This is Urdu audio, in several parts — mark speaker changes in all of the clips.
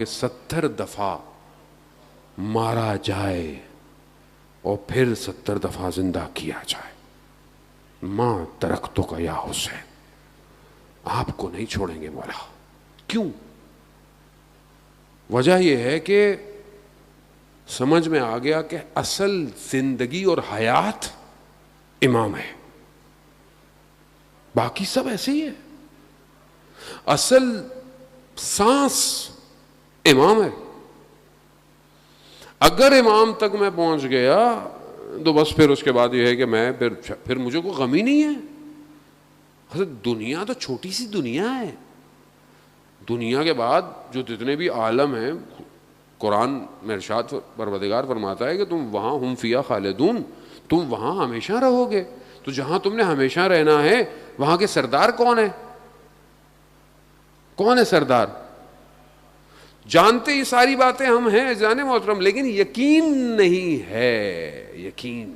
Speaker 1: کہ 70 دفعہ مارا جائے اور پھر 70 دفعہ زندہ کیا جائے. ماں ترکتو کا یا حسین، آپ کو نہیں چھوڑیں گے مولا. کیوں؟ وجہ یہ ہے کہ سمجھ میں آ گیا کہ اصل زندگی اور حیات امام ہے، باقی سب ایسے ہی ہے. اصل سانس امام ہے. اگر امام تک میں پہنچ گیا تو بس پھر اس کے بعد یہ ہے کہ میں پھر مجھے کوئی غم ہی نہیں ہے. حضرت دنیا تو چھوٹی سی دنیا ہے. دنیا کے بعد جو جتنے بھی عالم ہیں، قرآن میں ارشاد پروردگار فرماتا ہے کہ تم وہاں ہم فیہا خالدون، تم وہاں ہمیشہ رہو گے. تو جہاں تم نے ہمیشہ رہنا ہے وہاں کے سردار کون ہے؟ کون ہے سردار؟ جانتے یہ ساری باتیں ہم ہیں جانے محترم، لیکن یقین نہیں ہے. یقین،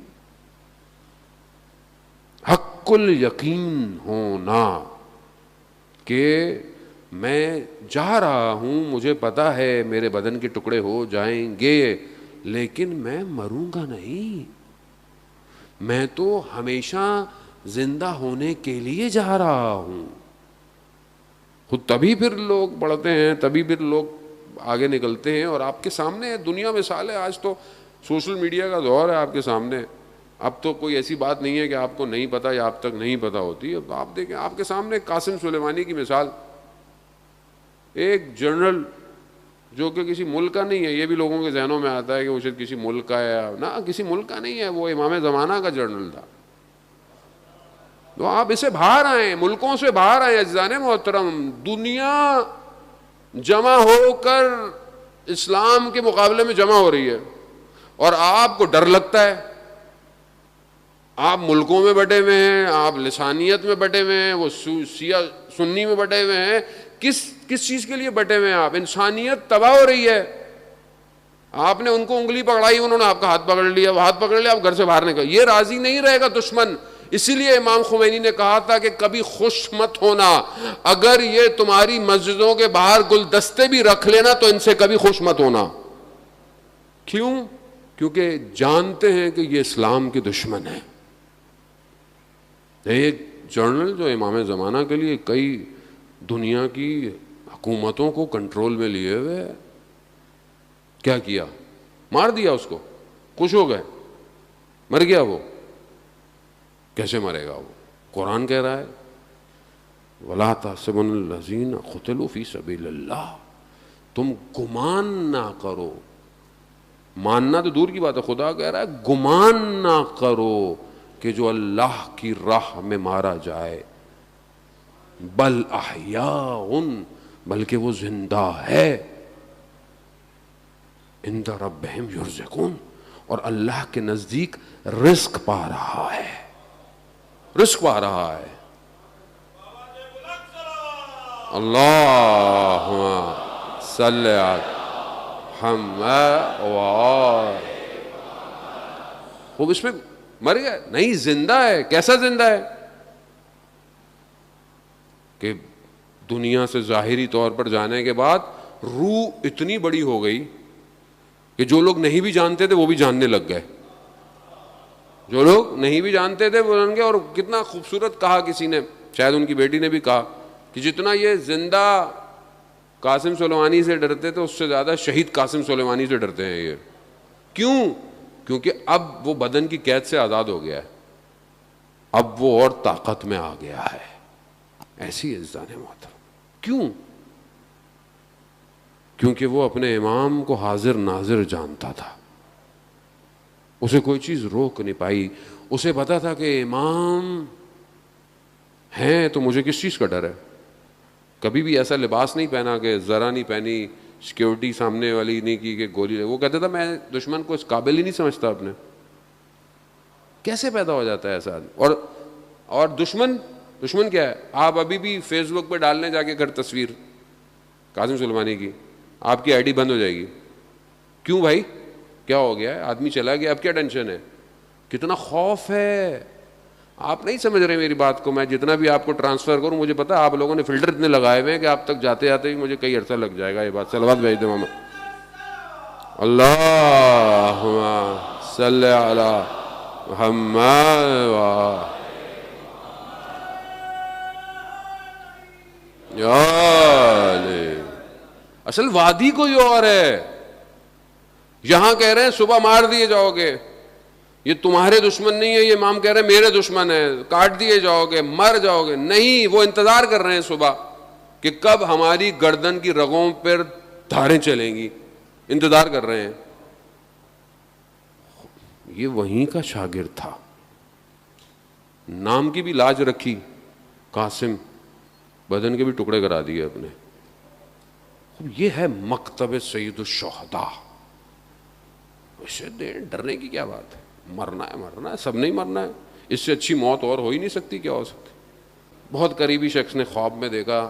Speaker 1: حق الیقین ہونا کہ میں جا رہا ہوں، مجھے پتا ہے میرے بدن کے ٹکڑے ہو جائیں گے لیکن میں مروں گا نہیں. میں تو ہمیشہ زندہ ہونے کے لیے جا رہا ہوں. خود تبھی پھر لوگ بڑھتے ہیں، تبھی پھر لوگ آگے نکلتے ہیں. اور آپ کے سامنے دنیا مثال ہے. آج تو سوشل میڈیا کا دور ہے آپ کے سامنے. اب تو کوئی ایسی بات نہیں ہے کہ آپ کو نہیں پتا یا آپ تک نہیں پتا ہوتی. اب آپ دیکھیں آپ کے سامنے قاسم سلیمانی کی مثال، ایک جنرل جو کہ کسی ملک کا نہیں ہے. یہ بھی لوگوں کے ذہنوں میں آتا ہے کہ وہ شاید کسی ملک کا ہے. نہ، کسی ملک کا نہیں ہے، وہ امام زمانہ کا جنرل تھا. تو آپ اسے باہر آئیں، ملکوں سے باہر آئیں عزیزان محترم. دنیا جمع ہو کر اسلام کے مقابلے میں جمع ہو رہی ہے اور آپ کو ڈر لگتا ہے. آپ ملکوں میں بٹے ہوئے ہیں، آپ لسانیت میں بٹے ہوئے ہیں، وہ شیعہ سنی میں بٹے ہوئے ہیں. کس چیز کے لیے بٹے ہوئے ہیں آپ؟ انسانیت تباہ ہو رہی ہے. آپ نے ان کو انگلی پکڑائی، انہوں نے آپ کا ہاتھ پکڑ لیا، ہاتھ پکڑ لیا، آپ گھر سے باہر نکل. یہ راضی نہیں رہے گا دشمن. اسی لیے امام خمینی نے کہا تھا کہ کبھی خوش مت ہونا، اگر یہ تمہاری مسجدوں کے باہر گلدستے بھی رکھ لینا تو ان سے کبھی خوش مت ہونا. کیوں؟ کیونکہ جانتے ہیں کہ یہ اسلام کے دشمن ہیں. ایک جنرل جو امام زمانہ کے لیے کئی دنیا کی حکومتوں کو کنٹرول میں لیے ہوئے، کیا کیا؟ مار دیا اس کو، خوش ہو گئے، مر گیا. وہ کیسے مرے گا؟ وہ قرآن کہہ رہا ہے وَلَا تَحْسَبُنَّ الَّذِينَ قُتِلُوا فِي سَبِيلِ اللَّهِ. تم گمان نہ کرو، ماننا تو دور کی بات ہے، خدا کہہ رہا ہے گمان نہ کرو کہ جو اللہ کی راہ میں مارا جائے، بل احیاء، بلکہ وہ زندہ ہے، عند ربہم یرزقون، اور اللہ کے نزدیک رزق پا رہا ہے، رزق پا رہا ہے. اللہم صلی علی محمد وآلہ. خوب، اس میں مر گیا نہیں، زندہ ہے. کیسا زندہ ہے؟ کہ دنیا سے ظاہری طور پر جانے کے بعد روح اتنی بڑی ہو گئی کہ جو لوگ نہیں بھی جانتے تھے وہ بھی جاننے لگ گئے. جو لوگ نہیں بھی جانتے تھے وہ جان گئے. اور کتنا خوبصورت کہا کسی نے، شاید ان کی بیٹی نے بھی کہا کہ جتنا یہ زندہ قاسم سلیمانی سے ڈرتے تھے اس سے زیادہ شہید قاسم سلیمانی سے ڈرتے ہیں یہ. کیوں؟ کیونکہ اب وہ بدن کی قید سے آزاد ہو گیا ہے، اب وہ اور طاقت میں آ گیا ہے. ایسی عزیزان محترم. کیوں؟ کیونکہ وہ اپنے امام کو حاضر ناظر جانتا تھا. اسے کوئی چیز روک نہیں پائی. اسے پتا تھا کہ امام ہیں تو مجھے کس چیز کا ڈر ہے. کبھی بھی ایسا لباس نہیں پہنا کہ ذرا نہیں پہنی، سیکیورٹی سامنے والی نہیں کی کہ گولی. وہ کہتا تھا میں دشمن کو اس قابل ہی نہیں سمجھتا اپنے. کیسے پیدا ہو جاتا ہے ایسا؟ اور دشمن کیا ہے؟ آپ ابھی بھی فیس بک پہ ڈالنے جا کے گھر تصویر قاسم سلیمانی کی، آپ کی آئی ڈی بند ہو جائے گی. کیوں بھائی؟ کیا ہو گیا ہے؟ آدمی چلا گیا، اب کیا ٹینشن ہے؟ کتنا خوف ہے. آپ نہیں سمجھ رہے میری بات کو. میں جتنا بھی آپ کو ٹرانسفر کروں, مجھے پتا آپ لوگوں نے فلٹر اتنے لگائے ہوئے ہیں کہ آپ تک جاتے جاتے ہی مجھے کئی عرصہ لگ جائے گا. یہ بات صلوات بھیج دیں محمد. اللہم صلی علی محمد اصل وادی کوئی اور ہے. یہاں کہہ رہے ہیں صبح مار دیے جاؤ گے, یہ تمہارے دشمن نہیں ہے, یہ امام کہہ رہے ہیں میرے دشمن ہے, کاٹ دیے جاؤ گے, مر جاؤ گے. نہیں, وہ انتظار کر رہے ہیں صبح کہ کب ہماری گردن کی رگوں پر دھاریں چلیں گی, انتظار کر رہے ہیں. یہ وہیں کا شاگرد تھا, نام کی بھی لاج رکھی, قاسم, بدن کے بھی ٹکڑے کرا دیے اپنے. یہ ہے مکتب سید الشہداء. اسے ڈرنے کی کیا بات ہے؟ مرنا ہے مرنا ہے, سب نہیں مرنا ہے. اس سے اچھی موت اور ہو ہی نہیں سکتی. کیا ہو سکتی؟ بہت قریبی شخص نے خواب میں دیکھا,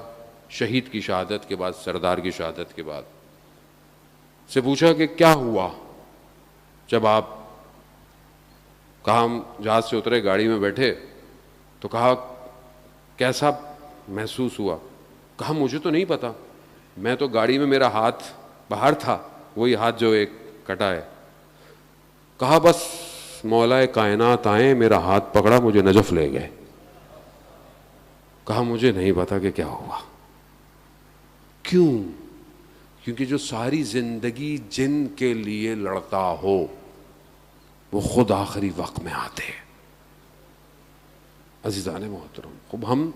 Speaker 1: شہید کی شہادت کے بعد, سردار کی شہادت کے بعد, سے پوچھا کہ کیا ہوا جب آپ, کہا ہم جہاز سے اترے, گاڑی میں بیٹھے, تو کہا کیسا محسوس ہوا؟ کہا مجھے تو نہیں پتا, میں تو گاڑی میں, میرا ہاتھ باہر تھا, وہی ہاتھ جو ایک کٹا ہے. کہا بس مولا کائنات آئے, میرا ہاتھ پکڑا, مجھے نجف لے گئے. کہا مجھے نہیں پتا کہ کیا ہوا. کیوں؟ کیونکہ جو ساری زندگی جن کے لیے لڑتا ہو وہ خود آخری وقت میں آتے ہیں. عزیزان محترم, خوب ہم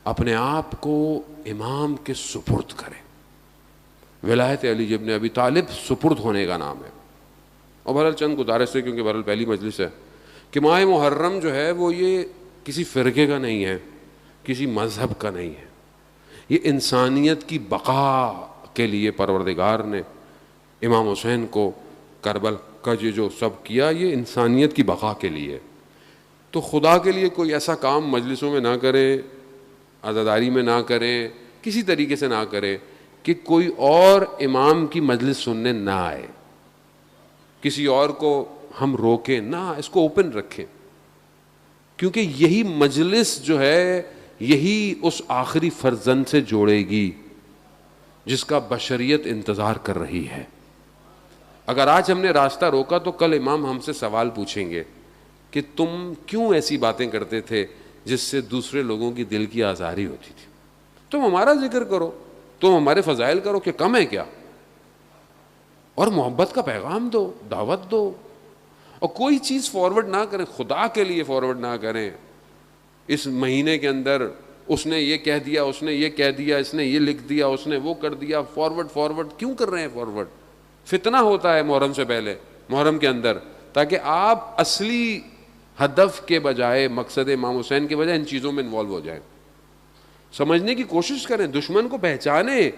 Speaker 1: اپنے آپ کو امام کے سپرد کریں. ولایت علی ابن ابی طالب سپرد ہونے کا نام ہے. اور بہرحال چند گزارش سے, کیونکہ بہرحال پہلی مجلس ہے, کہ ماہ محرم جو ہے وہ یہ کسی فرقے کا نہیں ہے, کسی مذہب کا نہیں ہے. یہ انسانیت کی بقا کے لیے پروردگار نے امام حسین کو کربلا کا یہ جو سب کیا, یہ انسانیت کی بقا کے لیے. تو خدا کے لیے کوئی ایسا کام مجلسوں میں نہ کریں, عزاداری میں نہ کریں, کسی طریقے سے نہ کریں کہ کوئی اور امام کی مجلس سننے نہ آئے, کسی اور کو ہم روکیں نہ, اس کو اوپن رکھیں. کیونکہ یہی مجلس جو ہے یہی اس آخری فرزند سے جوڑے گی جس کا بشریت انتظار کر رہی ہے. اگر آج ہم نے راستہ روکا تو کل امام ہم سے سوال پوچھیں گے کہ تم کیوں ایسی باتیں کرتے تھے جس سے دوسرے لوگوں کی دل کی آزاری ہوتی تھی. تم ہمارا ذکر کرو, تم ہمارے فضائل کرو, کہ کم ہے کیا؟ اور محبت کا پیغام دو, دعوت دو, اور کوئی چیز فارورڈ نہ کریں, خدا کے لیے فارورڈ نہ کریں. اس مہینے کے اندر اس نے یہ کہہ دیا, اس نے یہ کہہ دیا, اس نے یہ لکھ دیا, اس نے وہ کر دیا. فارورڈ کیوں کر رہے ہیں؟ فارورڈ فتنہ ہوتا ہے محرم سے پہلے, محرم کے اندر, تاکہ آپ اصلی ہدف کے بجائے, مقصد امام حسین کے بجائے ان چیزوں میں انوالو ہو جائیں. سمجھنے کی کوشش کریں, دشمن کو پہچانیں.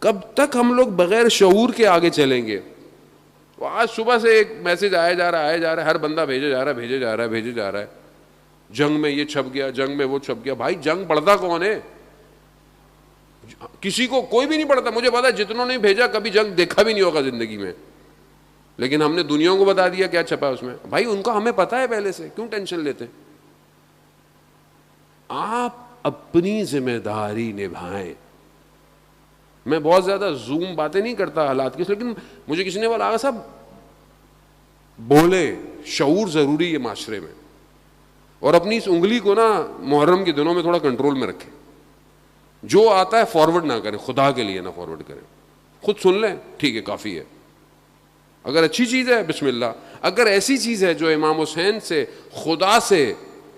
Speaker 1: کب تک ہم لوگ بغیر شعور کے آگے چلیں گے؟ آج صبح سے ایک میسج آیا جا رہا ہے, ہر بندہ بھیجے جا رہا ہے, جنگ میں یہ چھپ گیا, جنگ میں وہ چھپ گیا. بھائی جنگ پڑھتا کون ہے؟ کسی کو کوئی بھی نہیں پڑھتا. مجھے پتا جتنوں نے بھیجا کبھی جنگ دیکھا بھی نہیں ہوگا زندگی میں, لیکن ہم نے دنیا کو بتا دیا کیا چھپا ہے اس میں. بھائی ان کا ہمیں پتا ہے پہلے سے, کیوں ٹینشن لیتے؟ آپ اپنی ذمہ داری نبھائیں. میں بہت زیادہ زوم باتیں نہیں کرتا حالات کی, لیکن مجھے کسی نے بولا صاحب بولے, شعور ضروری ہے معاشرے میں, اور اپنی اس انگلی کو نا محرم کے دنوں میں تھوڑا کنٹرول میں رکھیں. جو آتا ہے فارورڈ نہ کریں, خدا کے لیے نہ فارورڈ کریں. خود سن لیں, ٹھیک ہے, کافی ہے. اگر اچھی چیز ہے بسم اللہ, اگر ایسی چیز ہے جو امام حسین سے, خدا سے